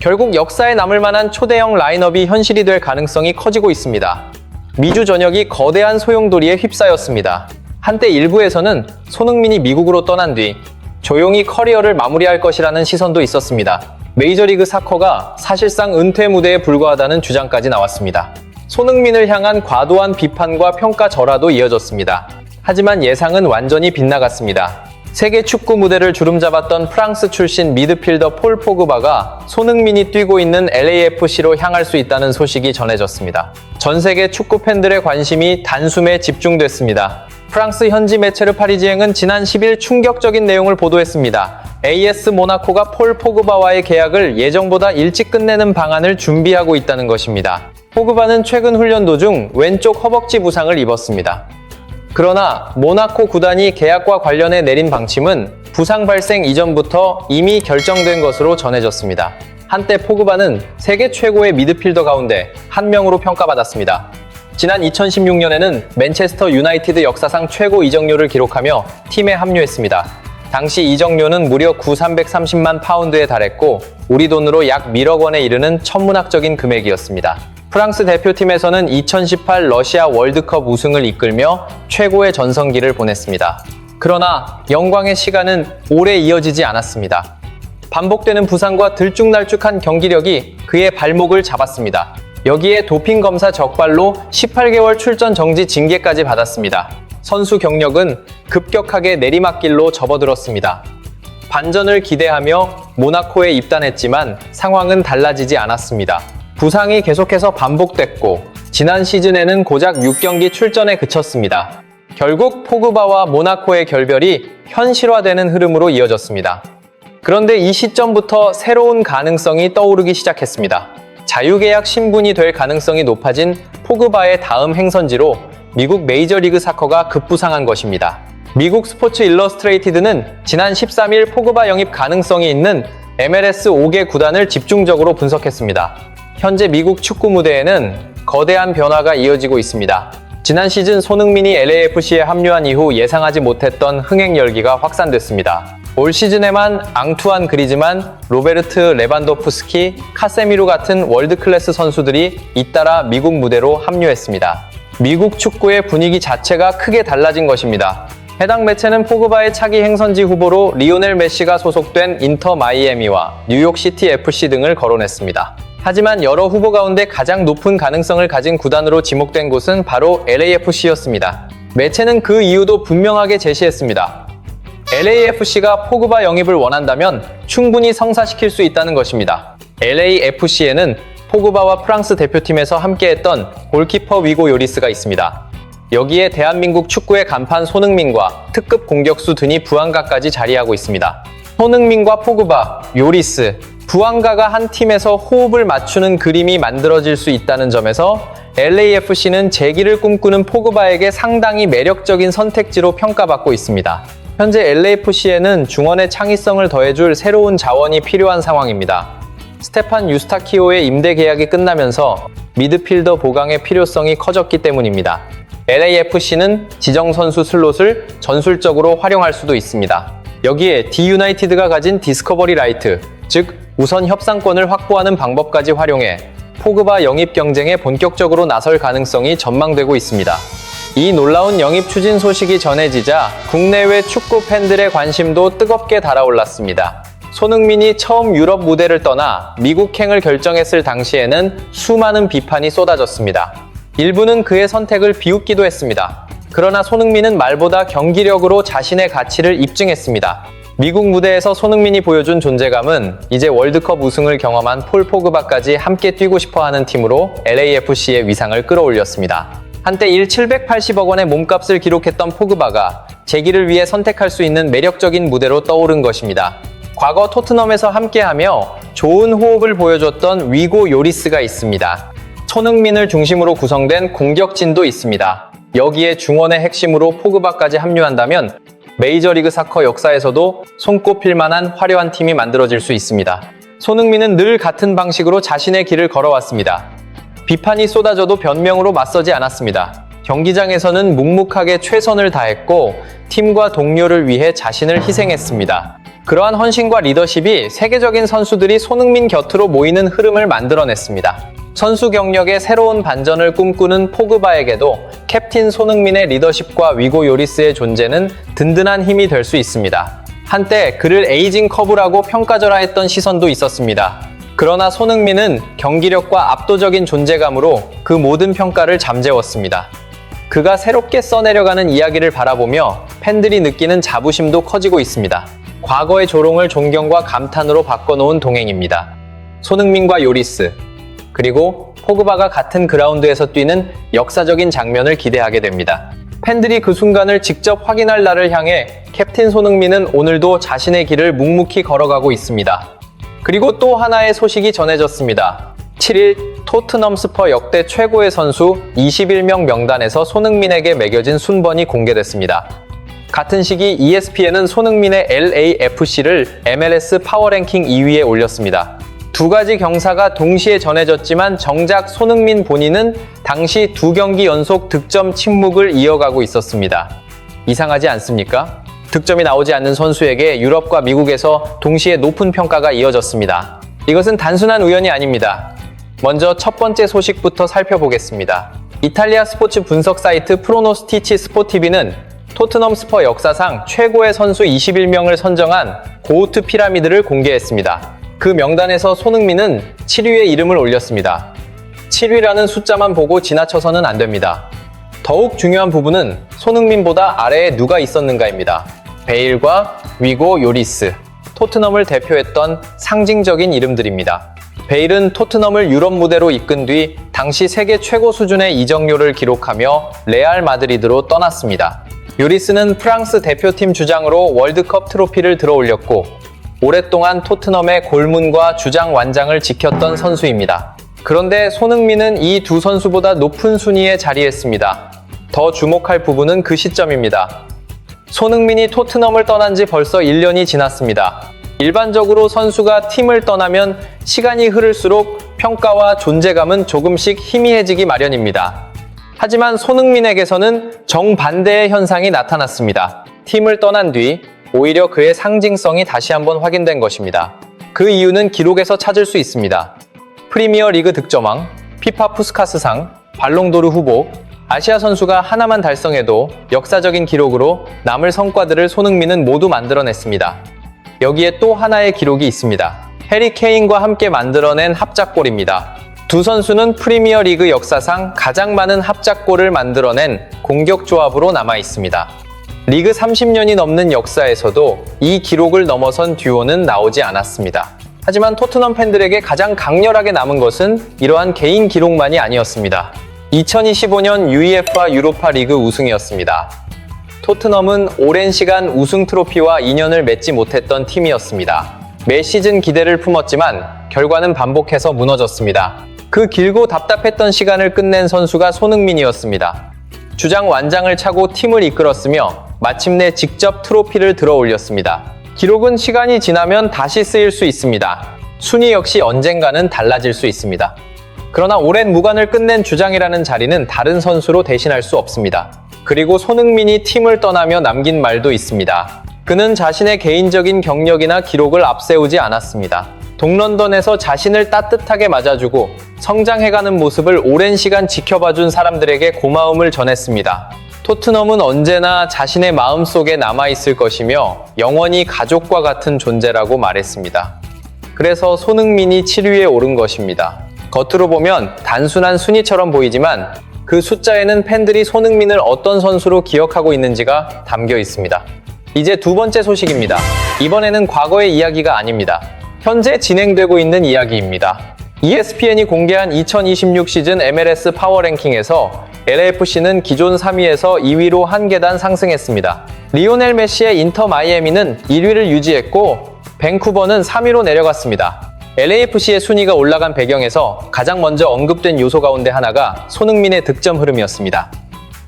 결국 역사에 남을 만한 초대형 라인업이 현실이 될 가능성이 커지고 있습니다. 미주 전역이 거대한 소용돌이에 휩싸였습니다. 한때 일부에서는 손흥민이 미국으로 떠난 뒤 조용히 커리어를 마무리할 것이라는 시선도 있었습니다. 메이저리그 사커가 사실상 은퇴 무대에 불과하다는 주장까지 나왔습니다. 손흥민을 향한 과도한 비판과 평가 절하도 이어졌습니다. 하지만 예상은 완전히 빗나갔습니다. 세계 축구 무대를 주름잡았던 프랑스 출신 미드필더 폴 포그바가 손흥민이 뛰고 있는 LAFC로 향할 수 있다는 소식이 전해졌습니다. 전 세계 축구 팬들의 관심이 단숨에 집중됐습니다. 프랑스 현지 매체 르 파리지앵은 지난 10일 충격적인 내용을 보도했습니다. AS 모나코가 폴 포그바와의 계약을 예정보다 일찍 끝내는 방안을 준비하고 있다는 것입니다. 포그바는 최근 훈련 도중 왼쪽 허벅지 부상을 입었습니다. 그러나 모나코 구단이 계약과 관련해 내린 방침은 부상 발생 이전부터 이미 결정된 것으로 전해졌습니다. 한때 포그바는 세계 최고의 미드필더 가운데 한 명으로 평가받았습니다. 지난 2016년에는 맨체스터 유나이티드 역사상 최고 이적료를 기록하며 팀에 합류했습니다. 당시 이적료는 무려 9,330만 파운드에 달했고 우리 돈으로 약 1억 원에 이르는 천문학적인 금액이었습니다. 프랑스 대표팀에서는 2018 러시아 월드컵 우승을 이끌며 최고의 전성기를 보냈습니다. 그러나 영광의 시간은 오래 이어지지 않았습니다. 반복되는 부상과 들쭉날쭉한 경기력이 그의 발목을 잡았습니다. 여기에 도핑 검사 적발로 18개월 출전 정지 징계까지 받았습니다. 선수 경력은 급격하게 내리막길로 접어들었습니다. 반전을 기대하며 모나코에 입단했지만 상황은 달라지지 않았습니다. 부상이 계속해서 반복됐고 지난 시즌에는 고작 6경기 출전에 그쳤습니다. 결국 포그바와 모나코의 결별이 현실화되는 흐름으로 이어졌습니다. 그런데 이 시점부터 새로운 가능성이 떠오르기 시작했습니다. 자유계약 신분이 될 가능성이 높아진 포그바의 다음 행선지로 미국 메이저리그 사커가 급부상한 것입니다. 미국 스포츠 일러스트레이티드는 지난 13일 포그바 영입 가능성이 있는 MLS 5개 구단을 집중적으로 분석했습니다. 현재 미국 축구 무대에는 거대한 변화가 이어지고 있습니다. 지난 시즌 손흥민이 LAFC에 합류한 이후 예상하지 못했던 흥행 열기가 확산됐습니다. 올 시즌에만 앙투안 그리즈만, 로베르트 레반도프스키, 카세미루 같은 월드클래스 선수들이 잇따라 미국 무대로 합류했습니다. 미국 축구의 분위기 자체가 크게 달라진 것입니다. 해당 매체는 포그바의 차기 행선지 후보로 리오넬 메시가 소속된 인터 마이애미와 뉴욕시티 FC 등을 거론했습니다. 하지만 여러 후보 가운데 가장 높은 가능성을 가진 구단으로 지목된 곳은 바로 LAFC였습니다. 매체는 그 이유도 분명하게 제시했습니다. LAFC가 포그바 영입을 원한다면 충분히 성사시킬 수 있다는 것입니다. LAFC에는 포그바와 프랑스 대표팀에서 함께했던 골키퍼 위고 요리스가 있습니다. 여기에 대한민국 축구의 간판 손흥민과 특급 공격수 드니 부앙가까지 자리하고 있습니다. 손흥민과 포그바, 요리스, 부앙가가 한 팀에서 호흡을 맞추는 그림이 만들어질 수 있다는 점에서 LAFC는 재기를 꿈꾸는 포그바에게 상당히 매력적인 선택지로 평가받고 있습니다. 현재 LAFC에는 중원의 창의성을 더해줄 새로운 자원이 필요한 상황입니다. 스테판 유스타키오의 임대 계약이 끝나면서 미드필더 보강의 필요성이 커졌기 때문입니다. LAFC는 지정 선수 슬롯을 전술적으로 활용할 수도 있습니다. 여기에 D-유나이티드가 가진 디스커버리 라이트, 즉 우선 협상권을 확보하는 방법까지 활용해 포그바 영입 경쟁에 본격적으로 나설 가능성이 전망되고 있습니다. 이 놀라운 영입 추진 소식이 전해지자 국내외 축구 팬들의 관심도 뜨겁게 달아올랐습니다. 손흥민이 처음 유럽 무대를 떠나 미국행을 결정했을 당시에는 수많은 비판이 쏟아졌습니다. 일부는 그의 선택을 비웃기도 했습니다. 그러나 손흥민은 말보다 경기력으로 자신의 가치를 입증했습니다. 미국 무대에서 손흥민이 보여준 존재감은 이제 월드컵 우승을 경험한 폴 포그바까지 함께 뛰고 싶어하는 팀으로 LAFC의 위상을 끌어올렸습니다. 한때 780억 원의 몸값을 기록했던 포그바가 재기를 위해 선택할 수 있는 매력적인 무대로 떠오른 것입니다. 과거 토트넘에서 함께하며 좋은 호흡을 보여줬던 위고 요리스가 있습니다. 손흥민을 중심으로 구성된 공격진도 있습니다. 여기에 중원의 핵심으로 포그바까지 합류한다면 메이저리그 사커 역사에서도 손꼽힐 만한 화려한 팀이 만들어질 수 있습니다. 손흥민은 늘 같은 방식으로 자신의 길을 걸어왔습니다. 비판이 쏟아져도 변명으로 맞서지 않았습니다. 경기장에서는 묵묵하게 최선을 다했고 팀과 동료를 위해 자신을 희생했습니다. 그러한 헌신과 리더십이 세계적인 선수들이 손흥민 곁으로 모이는 흐름을 만들어냈습니다. 선수 경력의 새로운 반전을 꿈꾸는 포그바에게도 캡틴 손흥민의 리더십과 위고 요리스의 존재는 든든한 힘이 될 수 있습니다. 한때 그를 에이징 커브라고 평가절하 했던 시선도 있었습니다. 그러나 손흥민은 경기력과 압도적인 존재감으로 그 모든 평가를 잠재웠습니다. 그가 새롭게 써내려가는 이야기를 바라보며 팬들이 느끼는 자부심도 커지고 있습니다. 과거의 조롱을 존경과 감탄으로 바꿔놓은 동행입니다. 손흥민과 요리스, 그리고 포그바가 같은 그라운드에서 뛰는 역사적인 장면을 기대하게 됩니다. 팬들이 그 순간을 직접 확인할 날을 향해 캡틴 손흥민은 오늘도 자신의 길을 묵묵히 걸어가고 있습니다. 그리고 또 하나의 소식이 전해졌습니다. 7일 토트넘 스퍼 역대 최고의 선수 21명 명단에서 손흥민에게 매겨진 순번이 공개됐습니다. 같은 시기 ESPN은 손흥민의 LAFC를 MLS 파워랭킹 2위에 올렸습니다. 두 가지 경사가 동시에 전해졌지만 정작 손흥민 본인은 당시 2경기 연속 득점 침묵을 이어가고 있었습니다. 이상하지 않습니까? 득점이 나오지 않는 선수에게 유럽과 미국에서 동시에 높은 평가가 이어졌습니다. 이것은 단순한 우연이 아닙니다. 먼저 첫 번째 소식부터 살펴보겠습니다. 이탈리아 스포츠 분석 사이트 프로노스티치 스포티비는 토트넘 스퍼 역사상 최고의 선수 21명을 선정한 고우트 피라미드를 공개했습니다. 그 명단에서 손흥민은 7위의 이름을 올렸습니다. 7위라는 숫자만 보고 지나쳐서는 안 됩니다. 더욱 중요한 부분은 손흥민보다 아래에 누가 있었는가입니다. 베일과 위고 요리스, 토트넘을 대표했던 상징적인 이름들입니다. 베일은 토트넘을 유럽 무대로 이끈 뒤 당시 세계 최고 수준의 이적료를 기록하며 레알 마드리드로 떠났습니다. 요리스는 프랑스 대표팀 주장으로 월드컵 트로피를 들어올렸고 오랫동안 토트넘의 골문과 주장 완장을 지켰던 선수입니다. 그런데 손흥민은 이 두 선수보다 높은 순위에 자리했습니다. 더 주목할 부분은 그 시점입니다. 손흥민이 토트넘을 떠난 지 벌써 1년이 지났습니다. 일반적으로 선수가 팀을 떠나면 시간이 흐를수록 평가와 존재감은 조금씩 희미해지기 마련입니다. 하지만 손흥민에게서는 정반대의 현상이 나타났습니다. 팀을 떠난 뒤 오히려 그의 상징성이 다시 한번 확인된 것입니다. 그 이유는 기록에서 찾을 수 있습니다. 프리미어 리그 득점왕, 피파 푸스카스상, 발롱도르 후보, 아시아 선수가 하나만 달성해도 역사적인 기록으로 남을 성과들을 손흥민은 모두 만들어냈습니다. 여기에 또 하나의 기록이 있습니다. 해리 케인과 함께 만들어낸 합작골입니다. 두 선수는 프리미어 리그 역사상 가장 많은 합작골을 만들어낸 공격 조합으로 남아 있습니다. 리그 30년이 넘는 역사에서도 이 기록을 넘어선 듀오는 나오지 않았습니다. 하지만 토트넘 팬들에게 가장 강렬하게 남은 것은 이러한 개인 기록만이 아니었습니다. 2025년 UEFA 유로파 리그 우승이었습니다. 토트넘은 오랜 시간 우승 트로피와 인연을 맺지 못했던 팀이었습니다. 매 시즌 기대를 품었지만 결과는 반복해서 무너졌습니다. 그 길고 답답했던 시간을 끝낸 선수가 손흥민이었습니다. 주장 완장을 차고 팀을 이끌었으며 마침내 직접 트로피를 들어 올렸습니다. 기록은 시간이 지나면 다시 쓰일 수 있습니다. 순위 역시 언젠가는 달라질 수 있습니다. 그러나 오랜 무관을 끝낸 주장이라는 자리는 다른 선수로 대신할 수 없습니다. 그리고 손흥민이 팀을 떠나며 남긴 말도 있습니다. 그는 자신의 개인적인 경력이나 기록을 앞세우지 않았습니다. 동런던에서 자신을 따뜻하게 맞아주고 성장해가는 모습을 오랜 시간 지켜봐준 사람들에게 고마움을 전했습니다. 토트넘은 언제나 자신의 마음속에 남아있을 것이며 영원히 가족과 같은 존재라고 말했습니다. 그래서 손흥민이 7위에 오른 것입니다. 겉으로 보면 단순한 순위처럼 보이지만 그 숫자에는 팬들이 손흥민을 어떤 선수로 기억하고 있는지가 담겨 있습니다. 이제 두 번째 소식입니다. 이번에는 과거의 이야기가 아닙니다. 현재 진행되고 있는 이야기입니다. ESPN이 공개한 2026 시즌 MLS 파워랭킹에서 LAFC는 기존 3위에서 2위로 한 계단 상승했습니다. 리오넬 메시의 인터 마이애미는 1위를 유지했고 밴쿠버는 3위로 내려갔습니다. LAFC의 순위가 올라간 배경에서 가장 먼저 언급된 요소 가운데 하나가 손흥민의 득점 흐름이었습니다.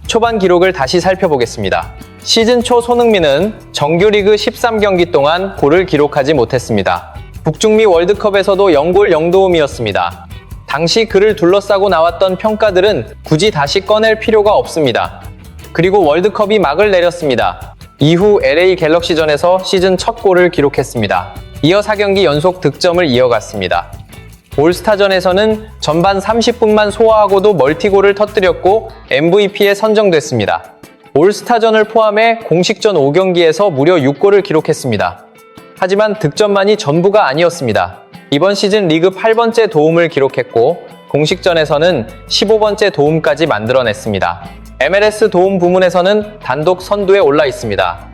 초반 기록을 다시 살펴보겠습니다. 시즌 초 손흥민은 정규리그 13경기 동안 골을 기록하지 못했습니다. 북중미 월드컵에서도 0골 0도움이었습니다. 당시 그를 둘러싸고 나왔던 평가들은 굳이 다시 꺼낼 필요가 없습니다. 그리고 월드컵이 막을 내렸습니다. 이후 LA 갤럭시전에서 시즌 첫 골을 기록했습니다. 이어 4경기 연속 득점을 이어갔습니다. 올스타전에서는 전반 30분만 소화하고도 멀티골을 터뜨렸고 MVP에 선정됐습니다. 올스타전을 포함해 공식전 5경기에서 무려 6골을 기록했습니다. 하지만 득점만이 전부가 아니었습니다. 이번 시즌 리그 8번째 도움을 기록했고 공식전에서는 15번째 도움까지 만들어냈습니다. MLS 도움 부문에서는 단독 선두에 올라 있습니다.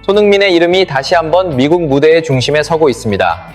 손흥민의 이름이 다시 한번 미국 무대의 중심에 서고 있습니다.